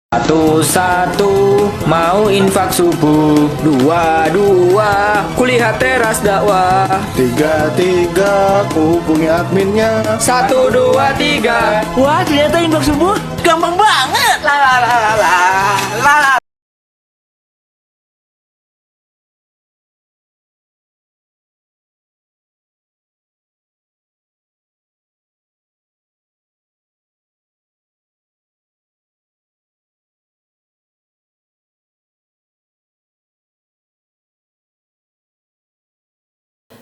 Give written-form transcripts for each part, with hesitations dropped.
Satu, mau infak subuh. Dua, kulihat teras dakwah. Tiga, hubungi adminnya. 1, 2, 3. Wah, ternyata infak subuh gampang banget.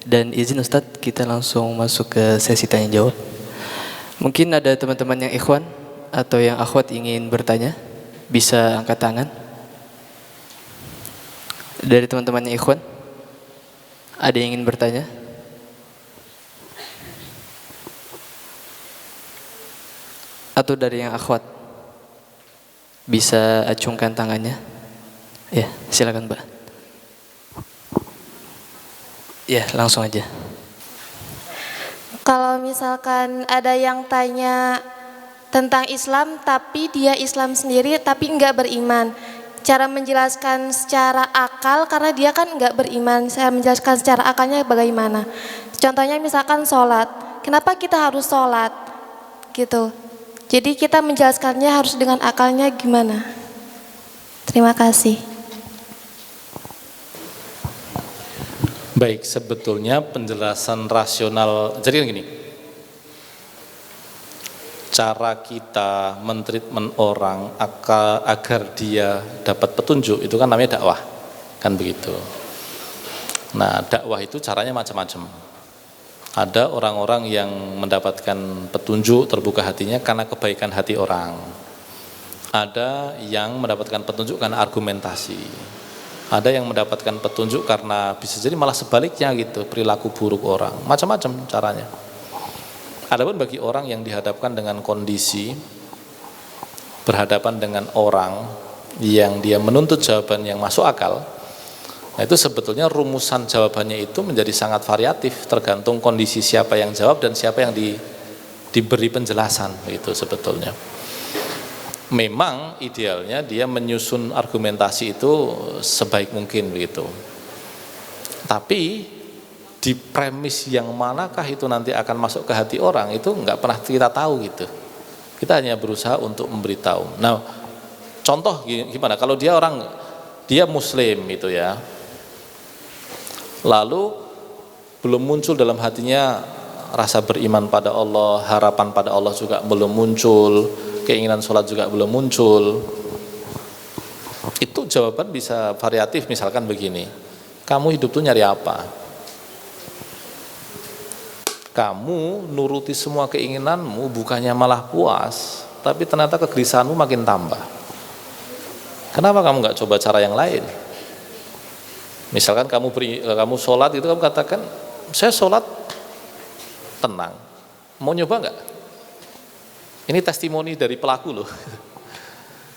Dan izin Ustadz, kita langsung masuk ke sesi tanya jawab. Mungkin ada teman-teman yang ikhwan atau yang akhwat ingin bertanya, bisa angkat tangan. Dari teman-teman yang ikhwan, ada yang ingin bertanya? Atau dari yang akhwat, bisa acungkan tangannya. Ya, silakan Mbak. Ya, langsung aja. Kalau misalkan ada yang tanya tentang Islam tapi dia Islam sendiri tapi enggak beriman, cara menjelaskan secara akal karena dia kan enggak beriman, saya menjelaskan secara akalnya bagaimana? Contohnya misalkan sholat, kenapa kita harus sholat gitu? Jadi kita menjelaskannya harus dengan akalnya gimana? Terima kasih. Baik, sebetulnya penjelasan rasional, jadi gini, cara kita mentreatment orang agar dia dapat petunjuk itu kan namanya dakwah, kan begitu. Nah, dakwah itu caranya macam-macam. Ada orang-orang yang mendapatkan petunjuk, terbuka hatinya karena kebaikan hati orang. Ada yang mendapatkan petunjuk karena argumentasi. Ada yang mendapatkan petunjuk karena bisa jadi malah sebaliknya gitu, perilaku buruk orang. Macam-macam caranya. Adapun bagi orang yang dihadapkan dengan kondisi, berhadapan dengan orang yang dia menuntut jawaban yang masuk akal, nah itu sebetulnya rumusan jawabannya itu menjadi sangat variatif, tergantung kondisi siapa yang jawab dan siapa yang diberi penjelasan gitu sebetulnya. Memang idealnya dia menyusun argumentasi itu sebaik mungkin begitu. Tapi di premis yang manakah itu nanti akan masuk ke hati orang itu nggak pernah kita tahu gitu. Kita hanya berusaha untuk memberitahu. Nah, contoh gimana? Kalau dia Muslim gitu ya, lalu belum muncul dalam hatinya rasa beriman pada Allah, harapan pada Allah juga belum muncul, keinginan sholat juga belum muncul, itu jawaban bisa variatif. Misalkan begini, kamu hidup tuh nyari apa? Kamu nuruti semua keinginanmu, bukannya malah puas, tapi ternyata kegelisahanmu makin tambah. Kenapa kamu nggak coba cara yang lain? Misalkan kamu sholat itu, kamu katakan, saya sholat tenang, mau nyoba nggak? Ini testimoni dari pelaku loh.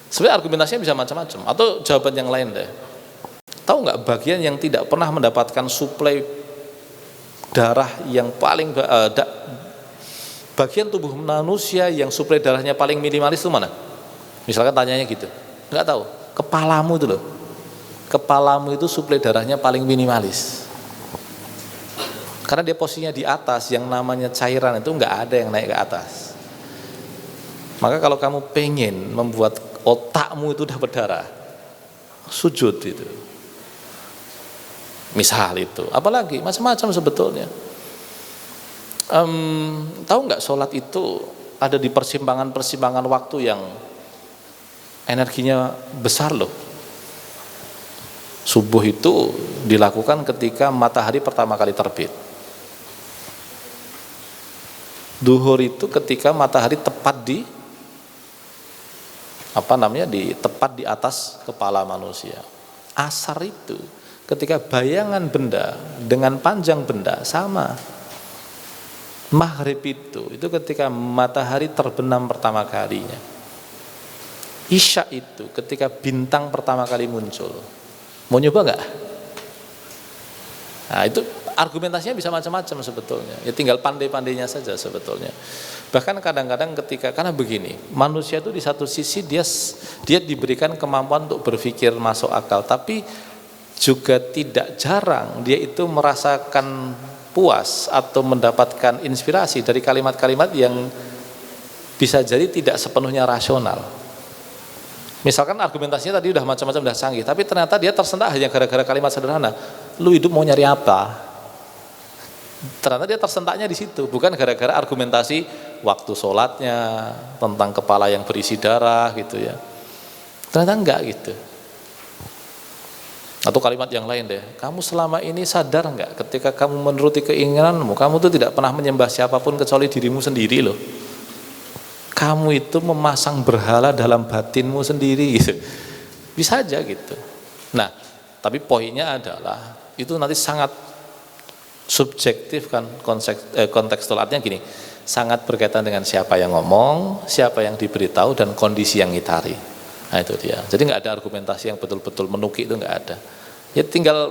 Sebenarnya argumentasinya bisa macam-macam. Atau jawaban yang lain deh. Tahu nggak bagian yang tidak pernah mendapatkan suplai darah yang paling bagian tubuh manusia yang suplai darahnya paling minimalis itu mana? Misalkan tanyanya gitu. Nggak tahu. Kepalamu itu loh. Kepalamu itu suplai darahnya paling minimalis. Karena dia posisinya di atas, yang namanya cairan itu nggak ada yang naik ke atas. Maka kalau kamu pengen membuat otakmu itu udah berdarah, sujud itu. Misal itu, apalagi macam-macam sebetulnya. Tahu nggak sholat itu ada di persimpangan-persimpangan waktu yang energinya besar loh. Subuh itu dilakukan ketika matahari pertama kali terbit. Duhur itu ketika matahari tepat tepat di atas kepala manusia. Asar itu ketika bayangan benda dengan panjang benda sama. Maghrib itu ketika matahari terbenam pertama kalinya. Isya itu ketika bintang pertama kali muncul. Mau nyoba nggak? Nah itu argumentasinya bisa macam-macam sebetulnya. Ya tinggal pandai-pandainya saja sebetulnya. Bahkan kadang-kadang karena begini, manusia itu di satu sisi dia diberikan kemampuan untuk berpikir masuk akal, tapi juga tidak jarang dia itu merasakan puas atau mendapatkan inspirasi dari kalimat-kalimat yang bisa jadi tidak sepenuhnya rasional. Misalkan argumentasinya tadi udah macam-macam, udah canggih, tapi ternyata dia tersentak hanya gara-gara kalimat sederhana, lu hidup mau nyari apa? Ternyata dia tersentaknya di situ, bukan gara-gara argumentasi waktu sholatnya, tentang kepala yang berisi darah gitu ya. Ternyata enggak gitu. Atau kalimat yang lain deh, kamu selama ini sadar enggak ketika kamu menuruti keinginanmu, kamu tuh tidak pernah menyembah siapapun kecuali dirimu sendiri loh. Kamu itu memasang berhala dalam batinmu sendiri gitu. Bisa aja gitu. Nah, tapi poinnya adalah itu nanti sangat subjektif kan, kontekstual, artinya gini, sangat berkaitan dengan siapa yang ngomong, siapa yang diberitahu, dan kondisi yang ngitari. Nah itu dia. Jadi nggak ada argumentasi yang betul-betul menukik, itu nggak ada. Ya tinggal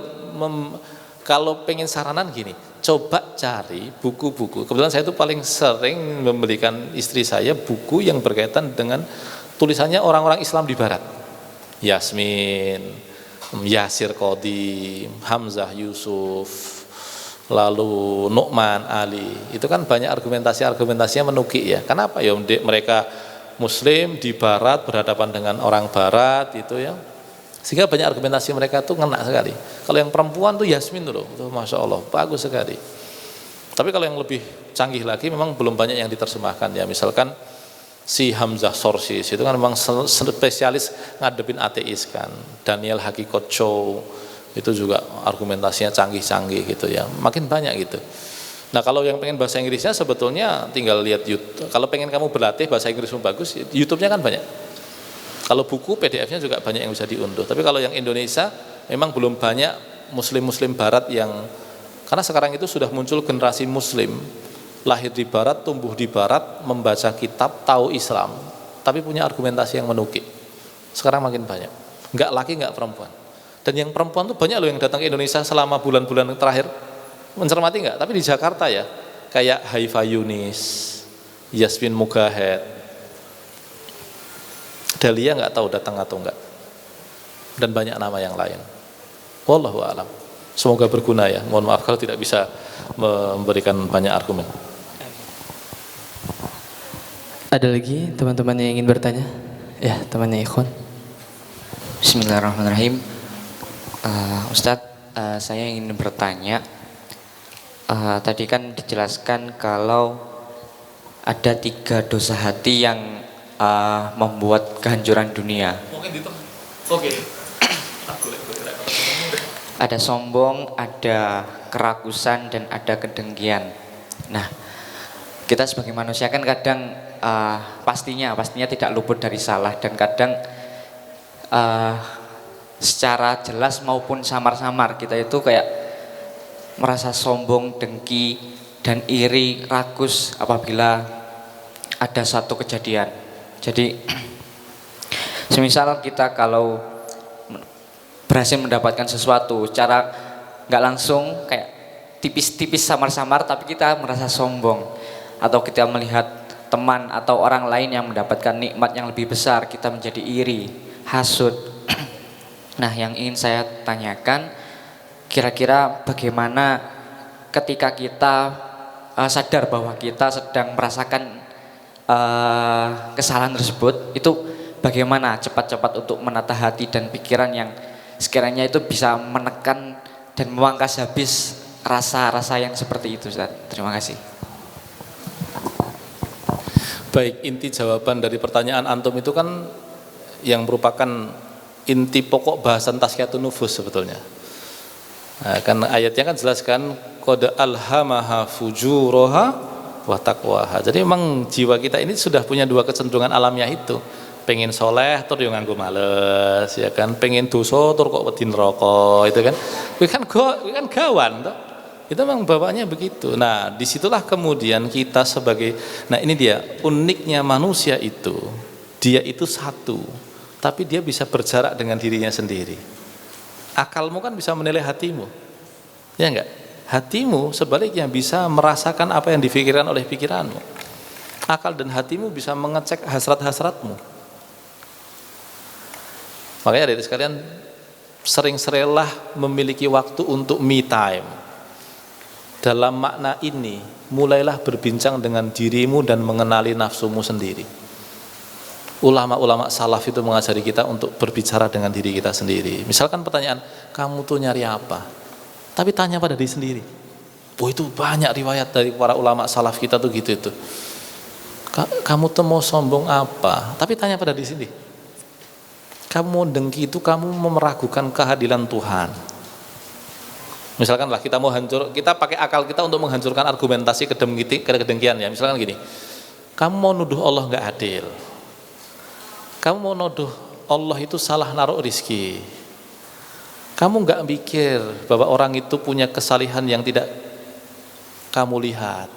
kalau pengen saranan gini, coba cari buku-buku. Kebetulan saya itu paling sering membelikan istri saya buku yang berkaitan dengan tulisannya orang-orang Islam di Barat. Yasmin, Yasir Qadim, Hamzah Yusuf, lalu Nu'man Ali. Itu kan banyak argumentasinya menukik ya. Kenapa ya mereka Muslim di Barat berhadapan dengan orang Barat itu ya. Sehingga banyak argumentasi mereka tuh ngena sekali. Kalau yang perempuan tuh Yasmin tuh loh, tuh Masya Allah bagus sekali. Tapi kalau yang lebih canggih lagi memang belum banyak yang diterjemahkan ya. Misalkan si Hamzah Sorsis itu kan memang spesialis ngadepin ateis kan. Daniel Hakikot Chow itu juga argumentasinya canggih-canggih gitu ya. Makin banyak gitu. Nah kalau yang pengen bahasa Inggrisnya sebetulnya tinggal lihat YouTube. Kalau pengen kamu berlatih bahasa Inggrismu bagus, YouTube-nya kan banyak. Kalau buku PDF-nya juga banyak yang bisa diunduh. Tapi kalau yang Indonesia memang belum banyak muslim-muslim barat yang, karena sekarang itu sudah muncul generasi muslim lahir di barat, tumbuh di barat, membaca kitab, tahu Islam, tapi punya argumentasi yang menukik. Sekarang makin banyak. Enggak laki, enggak perempuan. Dan yang perempuan tuh banyak loh yang datang ke Indonesia selama bulan-bulan terakhir. Mencermati enggak? Tapi di Jakarta ya, kayak Haifa Yunis, Yasmin Mugahed, Dahlia nggak tahu datang atau enggak, dan banyak nama yang lain. Wallahu a'lam. Semoga berguna ya. Mohon maaf kalau tidak bisa memberikan banyak argumen. Ada lagi teman-teman yang ingin bertanya? Ya, temannya Ikhwan. Bismillahirrahmanirrahim. Ustadz, saya ingin bertanya. Tadi kan dijelaskan kalau ada 3 dosa hati yang membuat kehancuran dunia. Ada sombong, ada kerakusan, dan ada kedengkian. Nah, kita sebagai manusia kan kadang pastinya tidak luput dari salah, dan kadang secara jelas maupun samar-samar kita itu kayak merasa sombong, dengki, dan iri, rakus apabila ada satu kejadian. Jadi semisal kita kalau berhasil mendapatkan sesuatu secara nggak langsung kayak tipis-tipis samar-samar, tapi kita merasa sombong, atau kita melihat teman atau orang lain yang mendapatkan nikmat yang lebih besar, kita menjadi iri, hasud. Nah, yang ingin saya tanyakan, kira-kira bagaimana ketika kita sadar bahwa kita sedang merasakan kesalahan tersebut, itu bagaimana cepat-cepat untuk menata hati dan pikiran yang sekiranya itu bisa menekan dan memangkas habis rasa-rasa yang seperti itu, Ustaz. Terima kasih. Baik, inti jawaban dari pertanyaan antum itu kan yang merupakan inti pokok bahasan tazkiyatun nufus sebetulnya. Nah, kan ayatnya kan jelaskan qad alhamaha fujuraha wa taqwaha. Jadi memang jiwa kita ini sudah punya 2 kecenderungan alamiah itu. Pengen soleh tur yo nganggo males ya kan, pengen dosa tur kok wedi neraka itu kan. Kuwi kan gawan toh. Itu memang bapaknya begitu. Nah, disitulah kemudian kita sebagai, nah ini dia uniknya manusia itu, dia itu satu, tapi dia bisa berjarak dengan dirinya sendiri. Akalmu kan bisa menilai hatimu, ya enggak? hatimu sebaliknya bisa merasakan apa yang difikirkan oleh pikiranmu. Akal dan hatimu bisa mengecek hasrat-hasratmu. Makanya adik sekalian, sering-seringlah memiliki waktu untuk me time. Dalam makna ini, mulailah berbincang dengan dirimu dan mengenali nafsumu sendiri. Ulama-ulama salaf itu mengajari kita untuk berbicara dengan diri kita sendiri. Misalkan pertanyaan, kamu tuh nyari apa? Tapi tanya pada diri sendiri. Oh, itu banyak riwayat dari para ulama salaf kita tuh gitu itu. Kamu tuh mau sombong apa? Tapi tanya pada diri sendiri. Kamu mau dengki itu kamu meragukan kehadiran Tuhan. Misalkan lah kita mau kita pakai akal kita untuk menghancurkan argumentasi kedengkian ya. Misalkan gini, kamu mau nuduh Allah nggak adil. Kamu mau nuduh Allah itu salah naruh rizki. Kamu nggak mikir bahwa orang itu punya kesalihan yang tidak kamu lihat.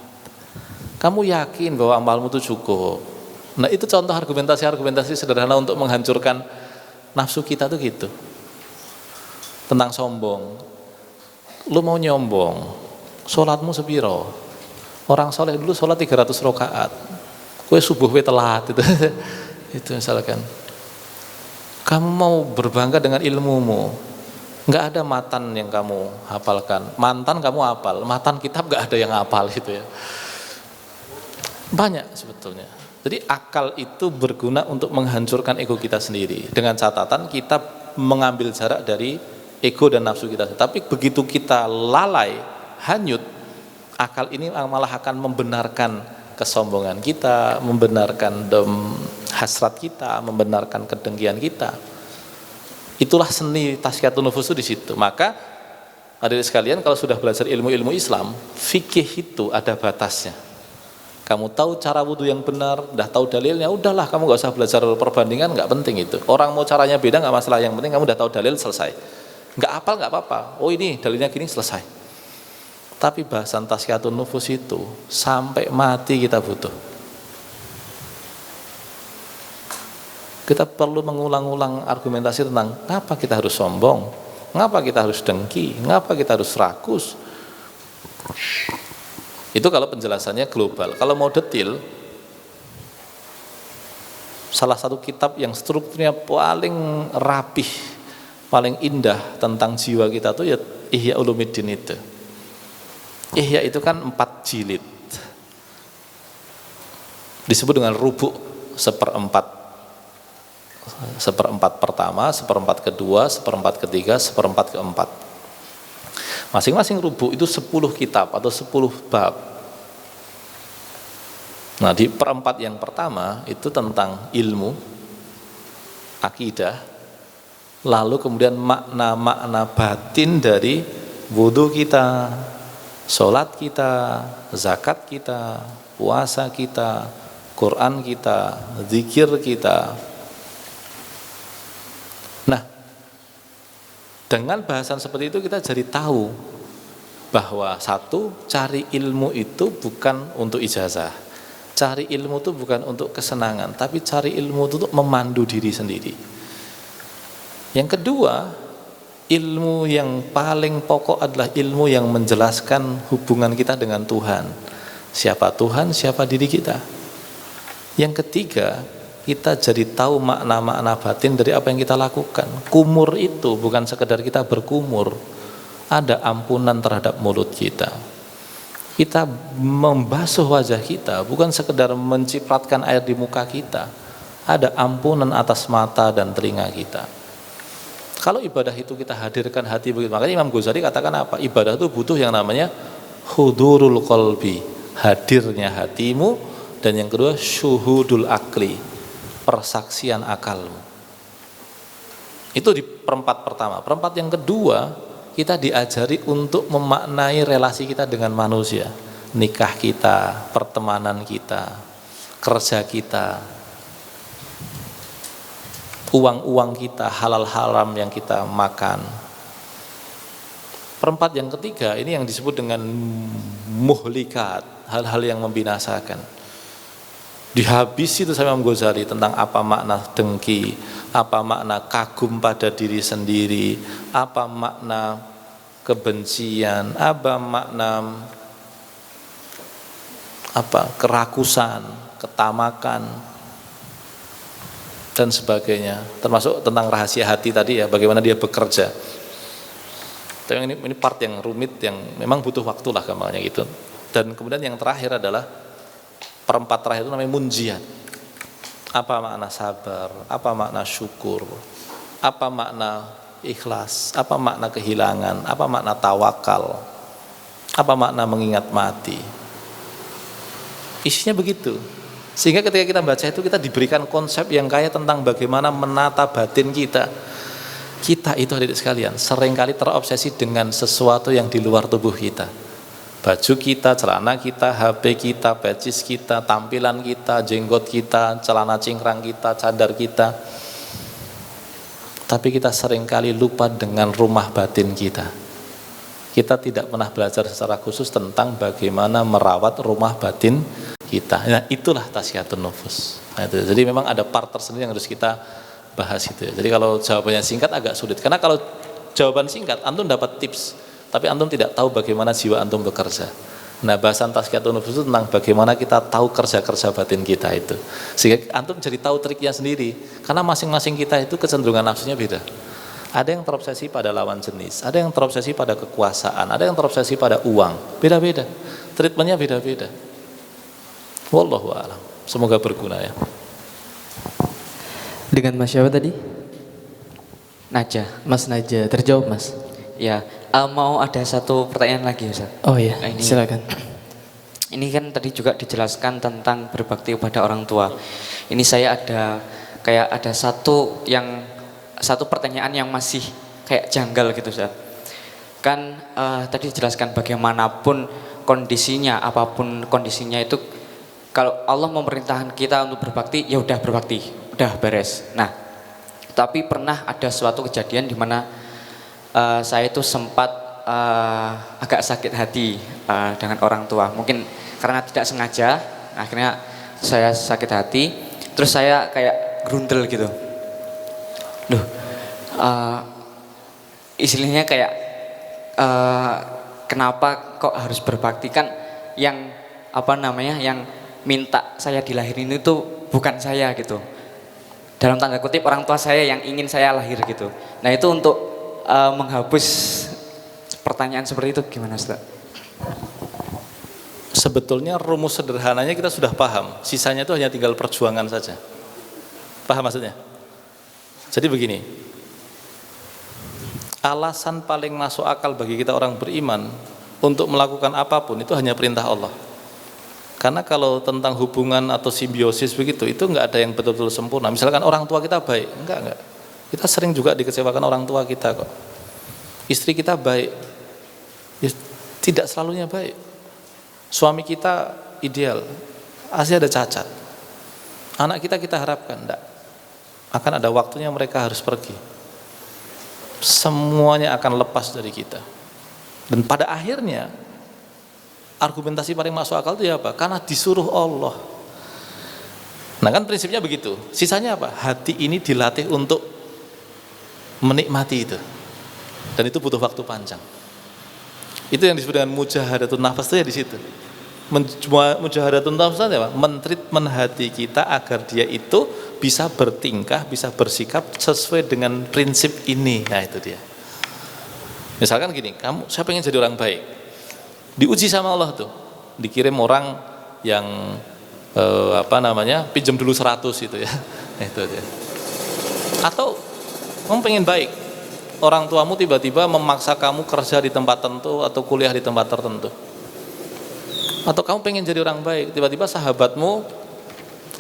Kamu yakin bahwa amalmu itu cukup. Nah, itu contoh argumentasi sederhana untuk menghancurkan nafsu kita tuh gitu. Tentang sombong. Lu mau nyombong, sholatmu sepiro? Orang soleh dulu sholat 300 rakaat. Kue subuh we telat itu. Itu misalkan. Kamu mau berbangga dengan ilmumu. Enggak ada matan yang kamu hafalkan. Mantan kamu hafal, matan kitab enggak ada yang hafal gitu ya. Banyak sebetulnya. Jadi akal itu berguna untuk menghancurkan ego kita sendiri. Dengan catatan kita mengambil jarak dari ego dan nafsu kita. Tapi begitu kita lalai, hanyut, akal ini malah akan membenarkan kesombongan kita, membenarkan hasrat kita, membenarkan kedengkian kita. Itulah seni tazkiyatun nufus itu di situ. Maka hadirin sekalian, kalau sudah belajar ilmu-ilmu Islam, fikih itu ada batasnya. Kamu tahu cara wudhu yang benar, udah tahu dalilnya, udahlah kamu gak usah belajar perbandingan, gak penting itu. Orang mau caranya beda gak masalah, yang penting kamu udah tahu dalil, selesai. Gak hafal gak apa-apa, oh ini dalilnya gini, selesai. Tapi bahasan tazkiyatun nufus itu sampai mati kita butuh. Kita perlu mengulang-ulang argumentasi tentang ngapa kita harus sombong, ngapa kita harus dengki, ngapa kita harus rakus. Itu kalau penjelasannya global. Kalau mau detail, salah satu kitab yang strukturnya paling rapih, paling indah tentang jiwa kita tuh ya Ihya Ulumuddin itu. Ihya itu kan 4 jilid. Disebut dengan rubuk seperempat pertama, seperempat kedua, seperempat ketiga, seperempat keempat. Masing-masing rubuk itu 10 kitab atau 10 bab. Nah, di perempat yang pertama itu tentang ilmu, akidah, lalu kemudian makna-makna batin dari wudhu kita, sholat kita, zakat kita, puasa kita, Quran kita, zikir kita. Nah, dengan bahasan seperti itu kita jadi tahu bahwa satu, cari ilmu itu bukan untuk ijazah. Cari ilmu itu bukan untuk kesenangan, tapi cari ilmu itu untuk memandu diri sendiri. Yang kedua, ilmu yang paling pokok adalah ilmu yang menjelaskan hubungan kita dengan Tuhan. Siapa Tuhan, siapa diri kita. Yang ketiga, kita jadi tahu makna-makna batin dari apa yang kita lakukan. Kumur itu bukan sekedar kita berkumur, ada ampunan terhadap mulut kita. Kita membasuh wajah kita bukan sekedar mencipratkan air di muka kita, ada ampunan atas mata dan telinga kita. Kalau ibadah itu kita hadirkan hati begitu, makanya Imam Ghazali katakan apa? Ibadah itu butuh yang namanya hudurul qalbi, hadirnya hatimu, dan yang kedua syuhudul akli, persaksian akalmu. Itu di perempat pertama. Perempat yang kedua, kita diajari untuk memaknai relasi kita dengan manusia. Nikah kita, pertemanan kita, kerja kita, uang-uang kita, halal haram yang kita makan. Perempat yang ketiga, ini yang disebut dengan muhlikat, hal-hal yang membinasakan. Dihabisi itu sama Imam Ghazali tentang apa makna dengki, apa makna kagum pada diri sendiri, apa makna kebencian, apa makna kerakusan, ketamakan dan sebagainya, termasuk tentang rahasia hati tadi ya, bagaimana dia bekerja. Tapi ini part yang rumit yang memang butuh waktu lah gampangnya gitu. Dan kemudian yang terakhir adalah perempat terakhir itu namanya munjiat. Apa makna sabar, apa makna syukur, apa makna ikhlas, apa makna kehilangan, apa makna tawakal, apa makna mengingat mati. Isinya begitu. Sehingga ketika kita baca itu kita diberikan konsep yang kaya tentang bagaimana menata batin kita. Kita itu hadirin sekalian seringkali terobsesi dengan sesuatu yang di luar tubuh kita. Baju kita, celana kita, HP kita, peci kita, tampilan kita, jenggot kita, celana cingkrang kita, cadar kita. Tapi kita seringkali lupa dengan rumah batin kita. Kita tidak pernah belajar secara khusus tentang bagaimana merawat rumah batin kita. Nah, itulah tasfiyatun nufus. Nah, itu. Jadi memang ada part tersendiri yang harus kita bahas itu. Jadi kalau jawabannya singkat agak sulit. Karena kalau jawaban singkat, antum dapat tips, tapi antum tidak tahu bagaimana jiwa antum bekerja. Nah, bahasan tasfiyatun nufus itu tentang bagaimana kita tahu kerja-kerja batin kita itu. Sehingga antum jadi tahu triknya sendiri. Karena masing-masing kita itu kecenderungan nafsunya beda. Ada yang terobsesi pada lawan jenis, ada yang terobsesi pada kekuasaan, ada yang terobsesi pada uang. Beda-beda. Treatmentnya beda-beda. Wallahu a'lam. Semoga berguna ya. Dengan Mas siapa tadi? Naja. Mas Naja, terjawab Mas. Ya, mau ada satu pertanyaan lagi Ustaz. Oh iya, Nah, silakan. Ini kan tadi juga dijelaskan tentang berbakti kepada orang tua. Ini saya ada satu pertanyaan yang masih kayak janggal gitu Ustaz. Kan tadi dijelaskan bagaimanapun kondisinya, apapun kondisinya itu, kalau Allah memerintahkan kita untuk berbakti, ya udah berbakti, udah beres. Nah, tapi pernah ada suatu kejadian di mana saya itu sempat agak sakit hati dengan orang tua. Mungkin karena tidak sengaja, akhirnya saya sakit hati. Terus saya kayak grundel gitu. Duh, istilahnya kayak kenapa kok harus berbakti, kan yang yang minta saya dilahirin itu bukan saya gitu. Dalam tanda kutip orang tua saya yang ingin saya lahir gitu. Nah, itu untuk menghapus pertanyaan seperti itu gimana Ustaz? Sebetulnya rumus sederhananya kita sudah paham. Sisanya itu hanya tinggal perjuangan saja. Paham maksudnya? Jadi begini, alasan paling masuk akal bagi kita orang beriman untuk melakukan apapun itu hanya perintah Allah. Karena kalau tentang hubungan atau simbiosis begitu, itu enggak ada yang betul-betul sempurna. Misalkan orang tua kita baik, enggak. Kita sering juga dikecewakan orang tua kita kok. Istri kita baik, ya, tidak selalunya baik. Suami kita ideal, pasti ada cacat. Anak kita harapkan, enggak. Akan ada waktunya mereka harus pergi. Semuanya akan lepas dari kita. Dan pada akhirnya argumentasi paling masuk akal itu ya apa? Karena disuruh Allah. Nah kan prinsipnya begitu. Sisanya apa? Hati ini dilatih untuk menikmati itu. Dan itu butuh waktu panjang. Itu yang disebut dengan mujahadatun nafas itu ya di situ. Mujahadatun nafas itu apa? Men-treatment hati kita agar dia itu bisa bertingkah, bisa bersikap sesuai dengan prinsip ini. Nah itu dia. Misalkan gini, saya pengen jadi orang baik. Diuji sama Allah tuh. Dikirim orang yang pinjam dulu 100 itu ya. Itu dia. Atau kamu pengen baik. Orang tuamu tiba-tiba memaksa kamu kerja di tempat tertentu atau kuliah di tempat tertentu. Atau kamu pengen jadi orang baik, tiba-tiba sahabatmu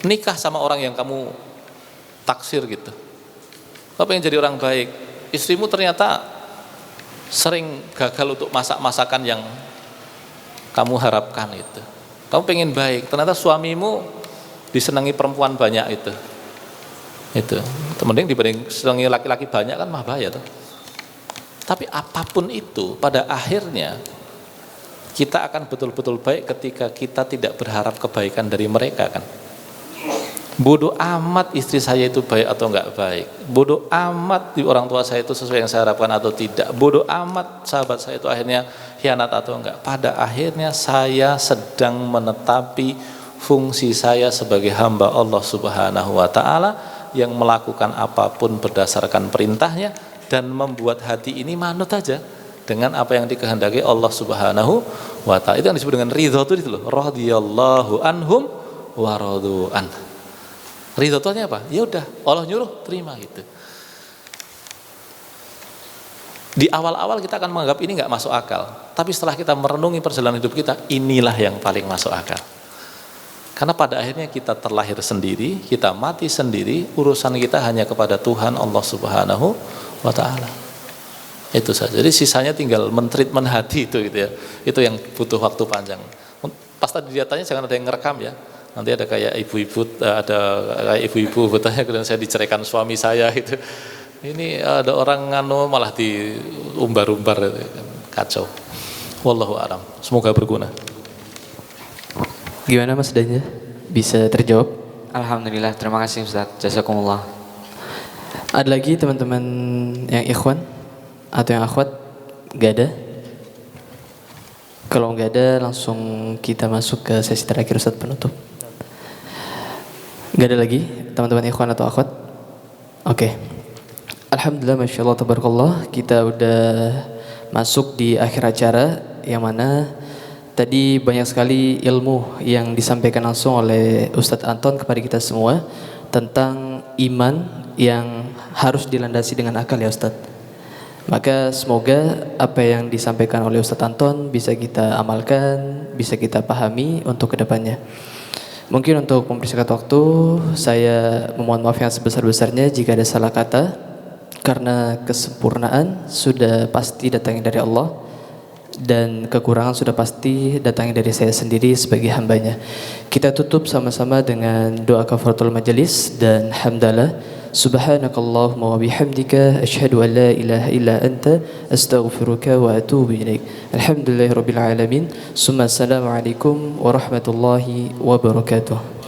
nikah sama orang yang kamu taksir gitu. Kamu pengen jadi orang baik, istrimu ternyata sering gagal untuk masak-masakan yang kamu harapkan itu. Kamu pengen baik, ternyata suamimu disenangi perempuan banyak itu. Mending dibanding senangi laki-laki banyak kan mah bahaya tuh. Tapi apapun itu pada akhirnya kita akan betul-betul baik ketika kita tidak berharap kebaikan dari mereka kan. Bodoh amat istri saya itu baik atau enggak baik. Bodoh amat di orang tua saya itu sesuai yang saya harapkan atau tidak. Bodoh amat sahabat saya itu akhirnya khianat atau enggak. Pada akhirnya saya sedang menetapi fungsi saya sebagai hamba Allah Subhanahu wa taala yang melakukan apapun berdasarkan perintahnya dan membuat hati ini manut aja dengan apa yang dikehendaki Allah Subhanahu wa taala. Itu yang disebut dengan ridho itu loh. Radhiyallahu anhum wa radu an. Ridho itu artinya apa? Ya udah, Allah nyuruh, terima gitu. Di awal-awal kita akan menganggap ini nggak masuk akal, tapi setelah kita merenungi perjalanan hidup kita, inilah yang paling masuk akal. Karena pada akhirnya kita terlahir sendiri, kita mati sendiri, urusan kita hanya kepada Tuhan Allah Subhanahu wa taala. Itu saja. Jadi sisanya tinggal mentreatment hati itu gitu ya. Itu yang butuh waktu panjang. Pas tadi dia tanya jangan ada yang ngerekam ya. Nanti ada kayak ibu-ibu, bertanya kemudian saya diceraikan suami saya gitu. Ini ada orang nganu malah diumbar-umbar, kacau. Wallahu a'lam. Semoga berguna. Gimana Mas Danja? Bisa terjawab? Alhamdulillah, terima kasih Ustaz. Jazakumullah. Ada lagi teman-teman yang ikhwan atau yang akhwat? Gak ada? Kalau nggak ada, langsung kita masuk ke sesi terakhir Ustaz penutup. Nggak ada lagi teman-teman ikhwan atau akhwat? Oke. Alhamdulillah, Masya Allah, Tabarakallah. Kita udah masuk di akhir acara yang mana tadi banyak sekali ilmu yang disampaikan langsung oleh Ustadz Anton kepada kita semua tentang iman yang harus dilandasi dengan akal ya Ustadz. Maka semoga apa yang disampaikan oleh Ustadz Anton bisa kita amalkan, bisa kita pahami untuk kedepannya. Mungkin untuk mempersingkat waktu, saya memohon maaf yang sebesar-besarnya jika ada salah kata, karena kesempurnaan sudah pasti datangnya dari Allah dan kekurangan sudah pasti datangnya dari saya sendiri sebagai hambanya. Kita tutup sama-sama dengan doa kafaratul majelis dan hamdalah. Subhanakallahumma wa bihamdika asyhadu an la ilaha illa anta astaghfiruka wa atubu ilaik. Alhamdulillahirabbil alamin. Summa assalamu alaikum warahmatullahi wabarakatuh.